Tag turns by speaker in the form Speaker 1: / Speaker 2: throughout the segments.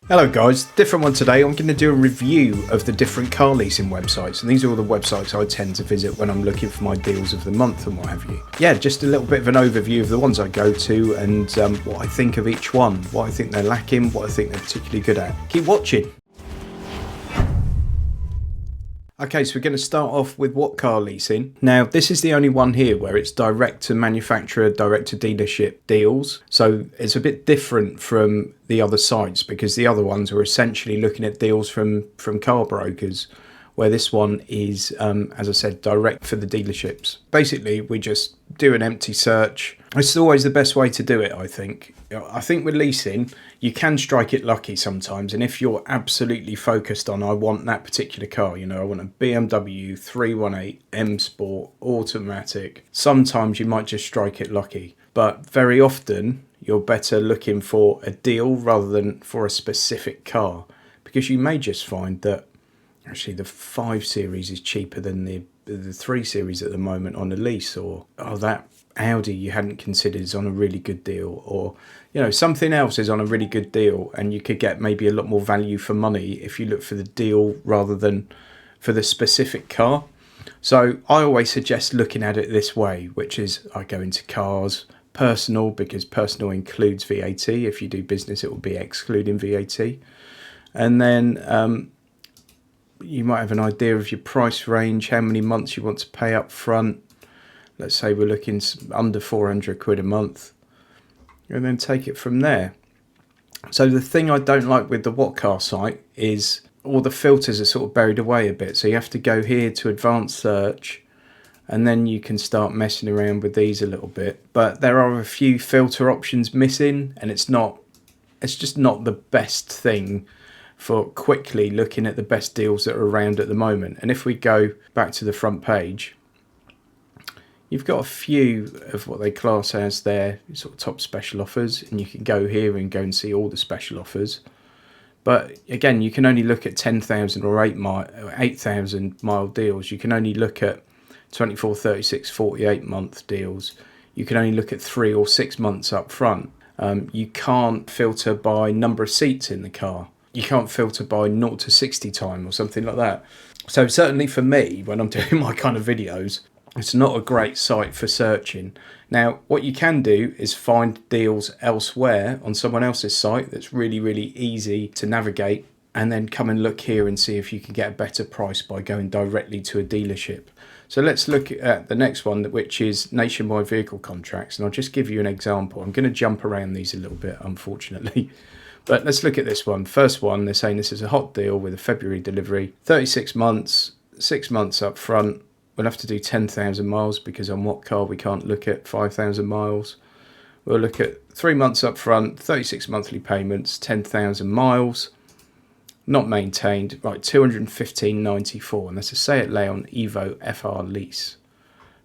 Speaker 1: Hello guys, different one today. I'm going to do a review of the different car leasing websites, and these are all the websites I tend to visit when I'm looking for my deals of the month and what have you. Yeah, just a little bit of an overview of the ones I go to and what I think of each one, what I think they're lacking, what I think they're particularly good at. Keep watching. Okay, so we're going to start off with What Car Leasing. Now, this is the only one here where it's direct to manufacturer, direct to dealership deals. So it's a bit different from the other sites because the other ones were essentially looking at deals from car brokers, where this one is, as I said, direct for the dealerships. Basically, we just do an empty search. It's always the best way to do it, I think. I think with leasing, you can strike it lucky sometimes. And if you're absolutely focused on, I want that particular car, I want a BMW 318 M Sport automatic, sometimes you might just strike it lucky. But very often, you're better looking for a deal rather than for a specific car, because you may just find that actually the 5 Series is cheaper than the 3 Series at the moment on a lease, or that Audi you hadn't considered is on a really good deal, or something else is on a really good deal, and you could get maybe a lot more value for money if you look for the deal rather than for the specific car. So I always suggest looking at it this way, which is I go into cars, personal, because personal includes VAT. If you do business, it will be excluding VAT. And then you might have an idea of your price range, how many months you want to pay up front. Let's say we're looking under 400 quid a month, and then take it from there. So the thing I don't like with the What Car site is all the filters are sort of buried away a bit. So you have to go here to advanced search, and then you can start messing around with these a little bit. But there are a few filter options missing, and it's just not the best thing for quickly looking at the best deals that are around at the moment. And if we go back to the front page, you've got a few of what they class as their sort of top special offers, and you can go here and go and see all the special offers. But again, you can only look at 10,000 or 8,000 mile deals. You can only look at 24, 36, 48 month deals. You can only look at 3 or 6 months up front. You can't filter by number of seats in the car. You can't filter by 0 to 60 time or something like that. So certainly for me, when I'm doing my kind of videos, it's not a great site for searching. Now, what you can do is find deals elsewhere on someone else's site that's really, really easy to navigate, and then come and look here and see if you can get a better price by going directly to a dealership. So let's look at the next one, which is nationwide vehicle contracts. And I'll just give you an example. I'm going to jump around these a little bit, unfortunately. But let's look at this one. First one, they're saying this is a hot deal with a February delivery, 36 months, 6 months up front. We'll have to do 10,000 miles because on What Car we can't look at 5,000 miles. We'll look at 3 months up front, 36 monthly payments, 10,000 miles, not maintained. Right, 215.94, and that's a Seat Leon Evo FR lease.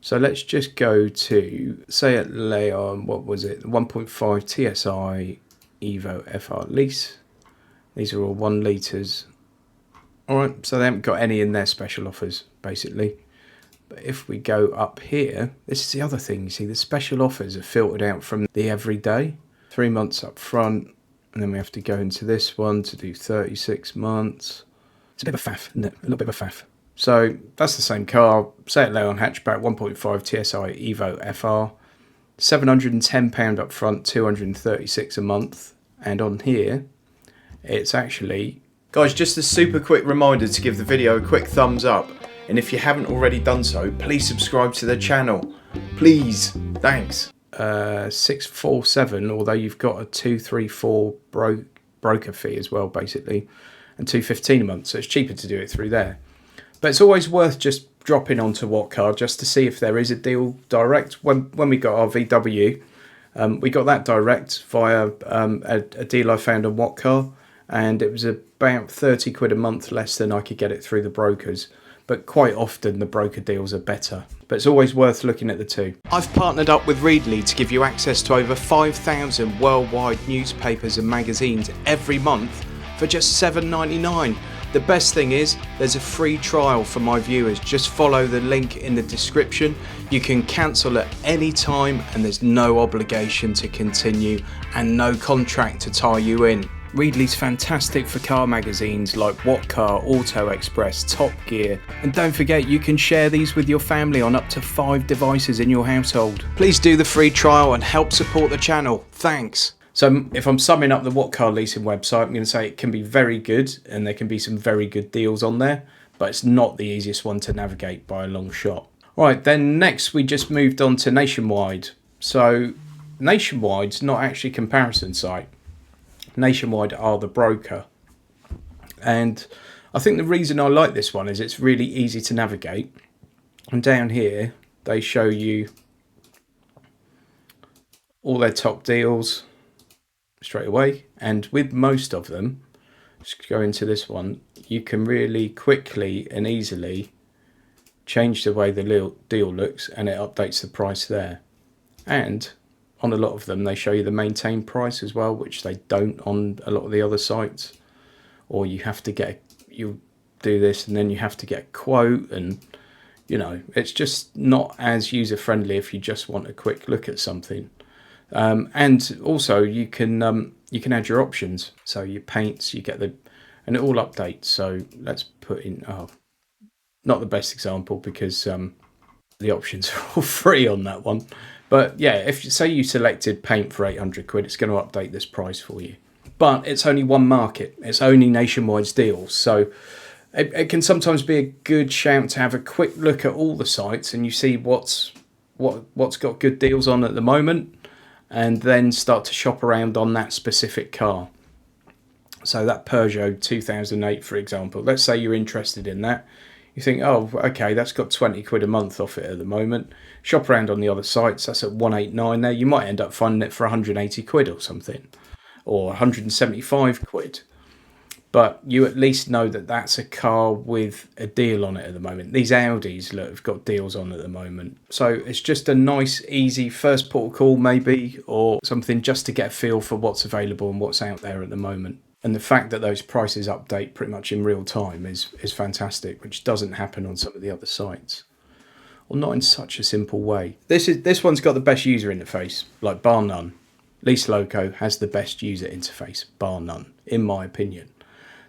Speaker 1: So let's just go to Seat Leon, what was it, 1.5 TSI Evo FR lease. These are all 1 litres. Alright, so they haven't got any in their special offers, basically. But if we go up here, this is the other thing, you see, the special offers are filtered out from the everyday. 3 months up front, and then we have to go into this one to do 36 months. It's a bit of a faff, isn't it? A little bit of a faff. So that's the same car, Seat Leon hatchback, 1.5 TSI Evo FR. £710 up front, 236 a month. And on here, it's actually... Guys, just a super quick reminder to give the video a quick thumbs up. And if you haven't already done so, please subscribe to the channel. Please. Thanks. 647, although you've got a 234 broker fee as well, basically. And 215 a month, so it's cheaper to do it through there. But it's always worth just dropping onto What Car just to see if there is a deal direct. When we got our VW, we got that direct via a deal I found on What Car, and it was about 30 quid a month less than I could get it through the brokers. But quite often the broker deals are better. But it's always worth looking at the two. I've partnered up with Readly to give you access to over 5,000 worldwide newspapers and magazines every month for just $7.99. The best thing is there's a free trial for my viewers. Just follow the link in the description. You can cancel at any time and there's no obligation to continue and no contract to tie you in. Readly's fantastic for car magazines like What Car, Auto Express, Top Gear, and don't forget you can share these with your family on up to 5 devices in your household. Please do the free trial and help support the channel. Thanks. So if I'm summing up the What Car Leasing website, I'm going to say it can be very good and there can be some very good deals on there, but it's not the easiest one to navigate by a long shot. Right, then next we just moved on to Nationwide. So Nationwide's not actually a comparison site. Nationwide are the broker, and I think the reason I like this one is it's really easy to navigate. And down here they show you all their top deals straight away, and with most of them, just go into this one, you can really quickly and easily change the way the deal looks and it updates the price there. And on a lot of them, they show you the maintained price as well, which they don't on a lot of the other sites. Or you have to you do this and then you have to get a quote, and you know, it's just not as user friendly if you just want a quick look at something. And also you can add your options, so your paints, you get and it all updates. So let's put in, not the best example because the options are all free on that one. But yeah, if say you selected paint for 800 quid, it's going to update this price for you. But it's only one market. It's only Nationwide's deals. So it can sometimes be a good shout to have a quick look at all the sites and you see what's got good deals on at the moment, and then start to shop around on that specific car. So that Peugeot 2008, for example, let's say you're interested in that. You think, oh, okay, that's got 20 quid a month off it at the moment. Shop around on the other sites, that's at 189 there. You might end up finding it for 180 quid or something, or 175 quid. But you at least know that that's a car with a deal on it at the moment. These Audis, look, have got deals on at the moment. So it's just a nice, easy first port of call maybe, or something just to get a feel for what's available and what's out there at the moment. And the fact that those prices update pretty much in real time is fantastic, which doesn't happen on some of the other sites, or not in such a simple way. This one's got the best user interface, like bar none. Lease Loco has the best user interface, bar none, in my opinion.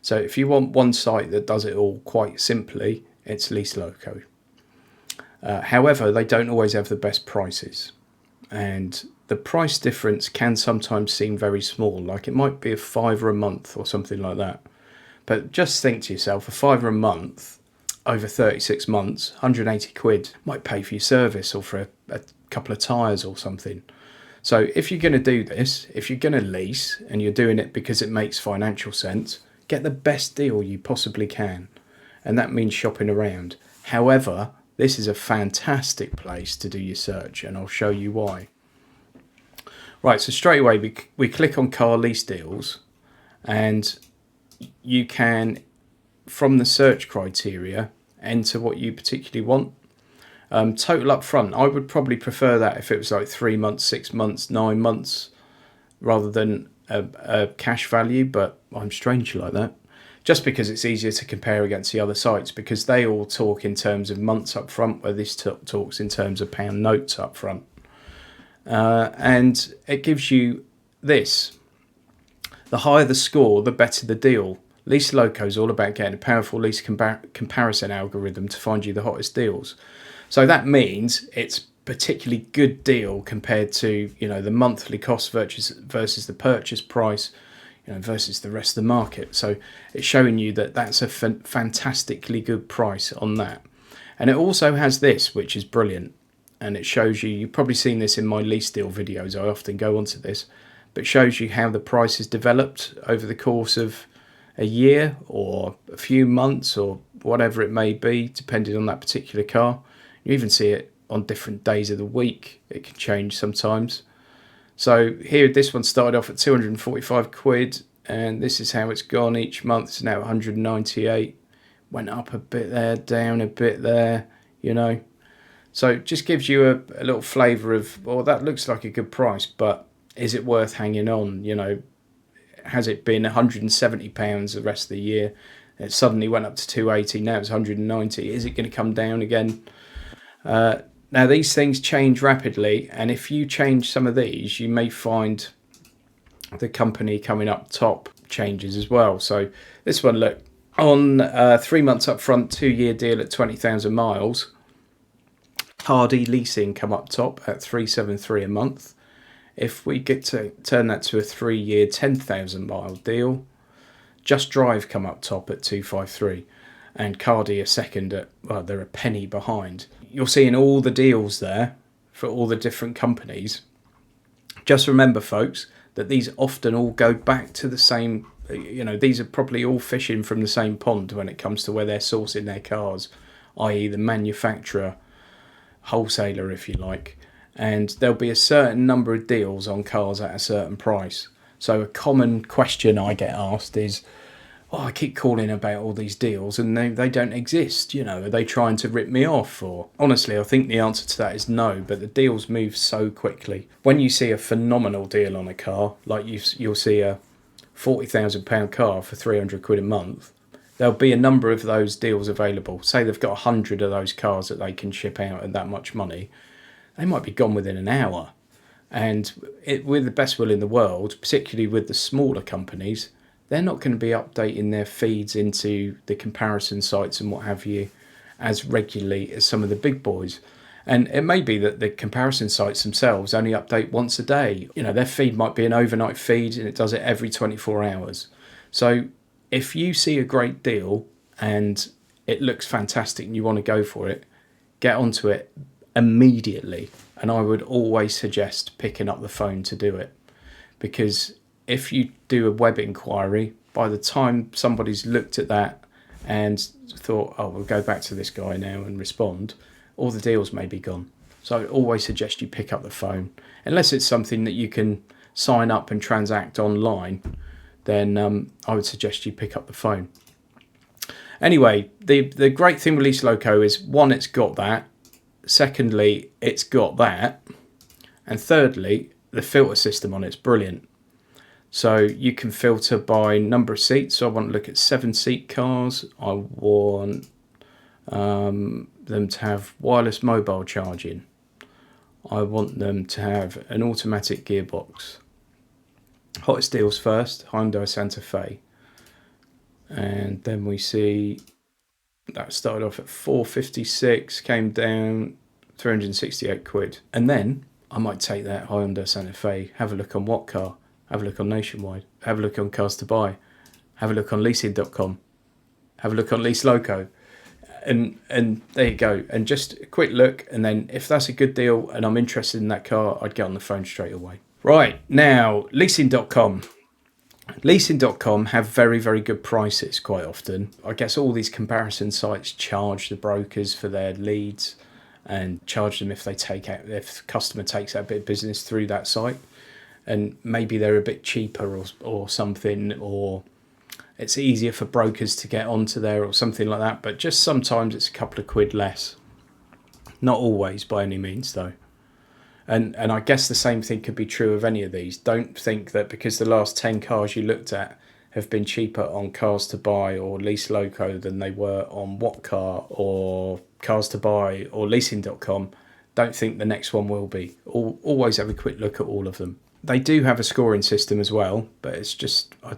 Speaker 1: So if you want one site that does it all quite simply, it's Lease Loco. However, they don't always have the best prices, and the price difference can sometimes seem very small, like it might be a £5 a month or something like that. But just think to yourself, a £5 a month over 36 months, 180 quid might pay for your service or for a couple of tyres or something. So if you're going to do this, if you're going to lease and you're doing it because it makes financial sense, get the best deal you possibly can. And that means shopping around. However, this is a fantastic place to do your search, and I'll show you why. Right, so straight away we click on car lease deals, and you can, from the search criteria, enter what you particularly want. Total up front, I would probably prefer that if it was like 3 months, 6 months, 9 months, rather than a cash value, but I'm strange like that. Just because it's easier to compare against the other sites, because they all talk in terms of months up front, where this talks in terms of pound notes up front. And it gives you this. The higher the score, the better the deal. Lease Loco is all about getting a powerful lease comparison algorithm to find you the hottest deals. So that means it's particularly good deal compared to, you know, the monthly cost versus the purchase price, you know, versus the rest of the market. So it's showing you that that's a fantastically good price on that. And it also has this, which is brilliant. And it shows you, you've probably seen this in my lease deal videos, I often go onto this, but it shows you how the price has developed over the course of a year or a few months or whatever it may be, depending on that particular car. You even see it on different days of the week. It can change sometimes. So here, this one started off at 245 quid, and this is how it's gone each month. It's now 198. Went up a bit there, down a bit there, you know. So it just gives you a little flavour of, well, that looks like a good price, but is it worth hanging on? You know, has it been £170 the rest of the year? It suddenly went up to 280, now it's 190. Is it going to come down again? Now, these things change rapidly, and if you change some of these, you may find the company coming up top changes as well. So this one, look, on 3 months up front, 2-year deal at 20,000 miles. Hardy Leasing come up top at 373 a month. If we get to turn that to a 3-year 10,000 mile deal, Just Drive come up top at 253, and Cardi are second at, well, they're a penny behind. You're seeing all the deals there for all the different companies. Just remember, folks, that these often all go back to the same, these are probably all fishing from the same pond when it comes to where they're sourcing their cars, i.e. the manufacturer, wholesaler, if you like. And there'll be a certain number of deals on cars at a certain price. So a common question I get asked is, I keep calling about all these deals and they don't exist. Are they trying to rip me off? Or honestly, I think the answer to that is no, but the deals move so quickly. When you see a phenomenal deal on a car, like you'll see a £40,000 car for 300 quid a month, there'll be a number of those deals available. Say they've got 100 of those cars that they can ship out at that much money. They might be gone within an hour. And with the best will in the world, particularly with the smaller companies, they're not going to be updating their feeds into the comparison sites and what have you as regularly as some of the big boys. And it may be that the comparison sites themselves only update once a day. Their feed might be an overnight feed and it does it every 24 hours. So if you see a great deal and it looks fantastic and you want to go for it, get onto it immediately. And I would always suggest picking up the phone to do it, because if you do a web inquiry, by the time somebody's looked at that and thought, we'll go back to this guy now and respond, all the deals may be gone. So I always suggest you pick up the phone. Unless it's something that you can sign up and transact online, then I would suggest you pick up the phone. Anyway, the great thing with Lease Loco is, one, it's got that. Secondly, it's got that. And thirdly, the filter system on it's brilliant. So you can filter by number of seats. So I want to look at 7-seat cars. I want them to have wireless mobile charging. I want them to have an automatic gearbox. Hottest deals first, Hyundai Santa Fe. And then we see that started off at 456, came down 368 quid. And then I might take that Hyundai Santa Fe, have a look on What Car, have a look on Nationwide, have a look on Cars to Buy, have a look on Leasing.com, have a look on Lease Loco, and there you go. And just a quick look, and then if that's a good deal and I'm interested in that car, I'd get on the phone straight away. Right, now, Leasing.com. Leasing.com have very, very good prices quite often. I guess all these comparison sites charge the brokers for their leads and charge them if the customer takes out a bit of business through that site. And maybe they're a bit cheaper or something, or it's easier for brokers to get onto there or something like that. But just sometimes it's a couple of quid less. Not always by any means though. And I guess the same thing could be true of any of these. Don't think that because the last 10 cars you looked at have been cheaper on Cars to Buy or Lease Loco than they were on What Car or Cars to Buy or Leasing.com. Don't think the next one will be. Always have a quick look at all of them. They do have a scoring system as well, but it's just, I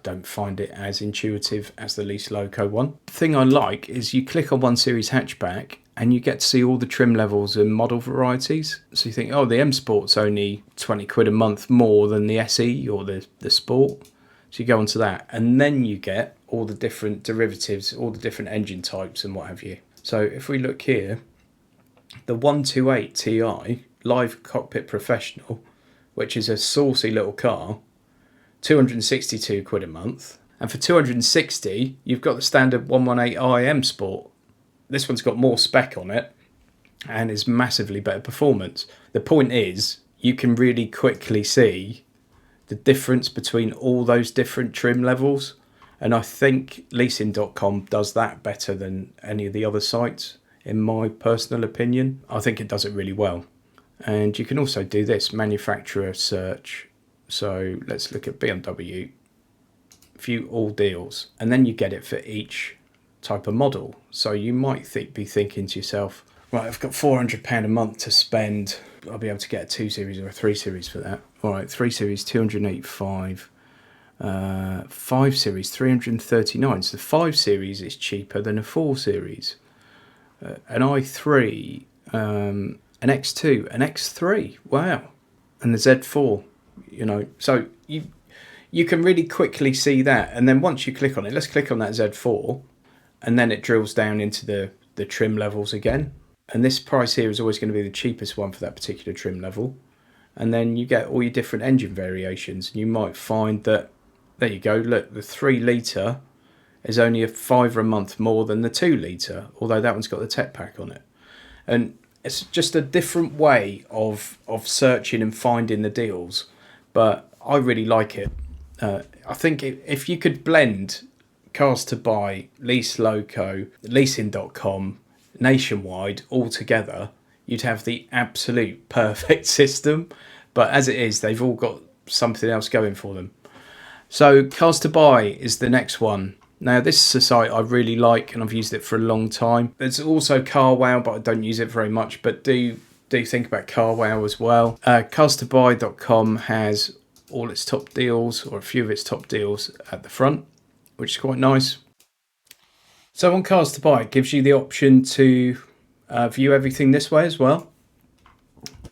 Speaker 1: don't find it as intuitive as the Lease Loco one. The thing I like is you click on 1 Series hatchback and you get to see all the trim levels and model varieties. So you think, the M Sport's only 20 quid a month more than the SE or the Sport. So you go onto that, and then you get all the different derivatives, all the different engine types and what have you. So if we look here, the 128 Ti Live Cockpit Professional, which is a saucy little car, 262 quid a month. And for 260, you've got the standard 118i M Sport. This one's got more spec on it and is massively better performance. The point is, you can really quickly see the difference between all those different trim levels. And I think Leasing.com does that better than any of the other sites, in my personal opinion. I think it does it really well. And you can also do this, manufacturer search. So let's look at BMW, view all deals, and then you get it for each type of model. So you might be thinking to yourself, right, I've got £400 a month to spend. I'll be able to get a 2 Series or a 3 Series for that. All right, 3 Series, 285. 5 Series, 339. So the 5 Series is cheaper than a 4 Series. An i3, an X2, an X3. Wow. And the Z4, So you can really quickly see that. And then once you click on it, let's click on that Z4. And then it drills down into the trim levels again. And this price here is always going to be the cheapest one for that particular trim level. And then you get all your different engine variations. You might find that, there you go, look, the 3 litre is only a £5 a month more than the 2 litre, although that one's got the tech pack on it. And it's just a different way of searching and finding the deals. But I really like it. I think if you could blend Cars to Buy, Lease Loco, Leasing.com, Nationwide all together, you'd have the absolute perfect system. But as it is, they've all got something else going for them. So Cars to Buy is the next one. Now this is a site I really like and I've used it for a long time. There's also CarWow, but I don't use it very much. But do think about CarWow as well. CarsToBuy.com has all its top deals, or a few of its top deals at the front, which is quite nice. So on Cars to Buy, it gives you the option to view everything this way as well.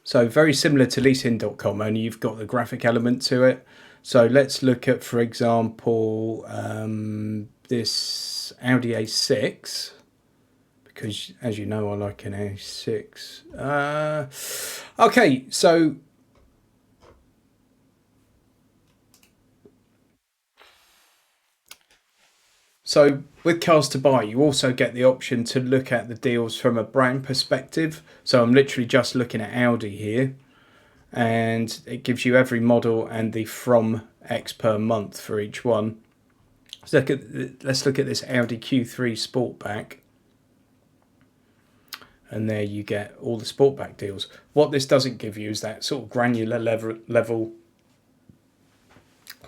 Speaker 1: So very similar to leasing.com, only you've got the graphic element to it. So let's look at, for example, this Audi A6, because as you know, I like an A6. Okay, so with Cars to Buy, you also get the option to look at the deals from a brand perspective. So I'm literally just looking at Audi here, and it gives you every model and the from X per month for each one. So let's look at this Audi Q3 Sportback. And there you get all the Sportback deals. What this doesn't give you is that sort of granular level.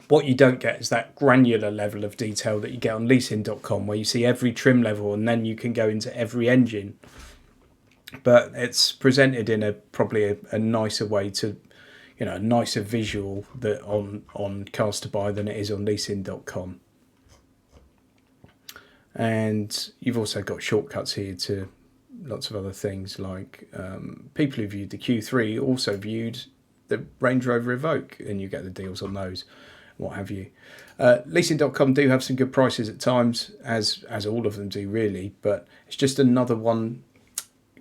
Speaker 1: What you don't get is that granular level of detail that you get on leasing.com, where you see every trim level and then you can go into every engine. But it's presented in probably a nicer way to, a nicer visual that on Cars to Buy than it is on leasing.com. And you've also got shortcuts here to lots of other things, like people who viewed the Q3 also viewed the Range Rover Evoque, and you get the deals on those, what have you. Leasing.com do have some good prices at times, as all of them do really, but it's just another one.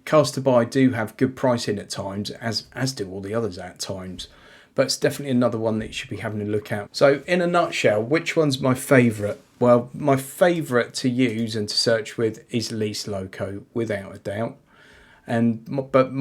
Speaker 1: Cars to Buy do have good pricing at times, as do all the others at times, but it's definitely another one that you should be having a look at. So in a nutshell, which one's my favourite? Well, my favourite to use and to search with is Lease Loco, without a doubt. But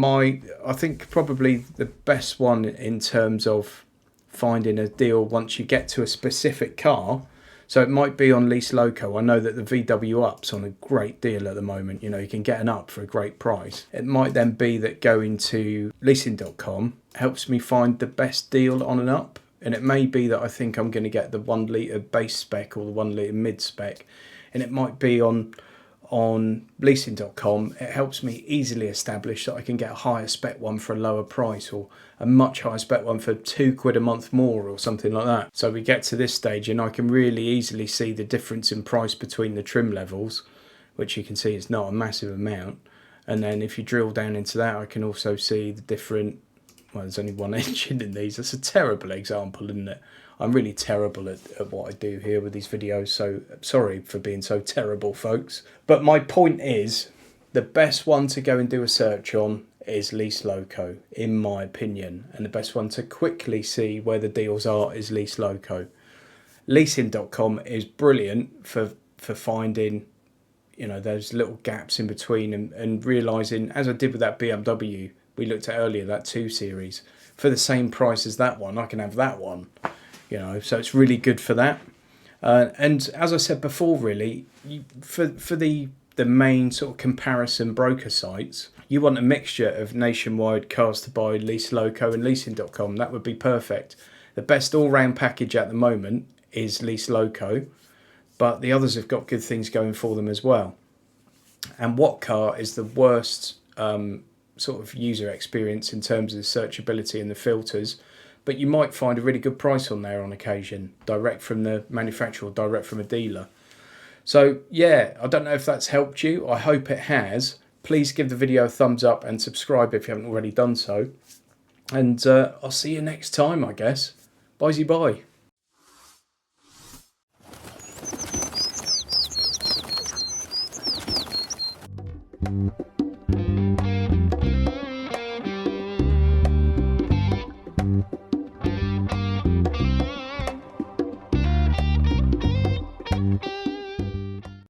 Speaker 1: I think probably the best one in terms of finding a deal once you get to a specific car. So it might be on Lease Loco. I know that the VW Up's on a great deal at the moment. You can get an Up for a great price. It might then be that going to leasing.com helps me find the best deal on an Up. And it may be that I think I'm going to get the 1 litre base spec or the 1 litre mid spec. And it might be on leasing.com. It helps me easily establish that I can get a higher spec one for a lower price, or a much higher spec one for £2 a month more, or something like that. So we get to this stage and I can really easily see the difference in price between the trim levels, which you can see is not a massive amount. And then if you drill down into that, I can also see the different, well, there's only one engine in these. That's a terrible example, isn't it? I'm really terrible at what I do here with these videos, so sorry for being so terrible, folks. But my point is, the best one to go and do a search on is Lease Loco, in my opinion. And the best one to quickly see where the deals are is Lease Loco. Leasing.com is brilliant for finding, those little gaps in between and realising, as I did with that BMW we looked at earlier, that 2 Series, for the same price as that one, I can have that one. So it's really good for that. And as I said before, really, for the main sort of comparison broker sites, you want a mixture of Nationwide, Cars to Buy, Lease Loco and Leasing.com. That would be perfect. The best all-round package at the moment is Lease Loco, but the others have got good things going for them as well. And what car is the worst sort of user experience in terms of the searchability and the filters? but you might find a really good price on there on occasion, direct from the manufacturer or direct from a dealer. So yeah, I don't know if that's helped you. I hope it has. Please give the video a thumbs up and subscribe if you haven't already done so. And I'll see you next time, I guess. Bye-bye.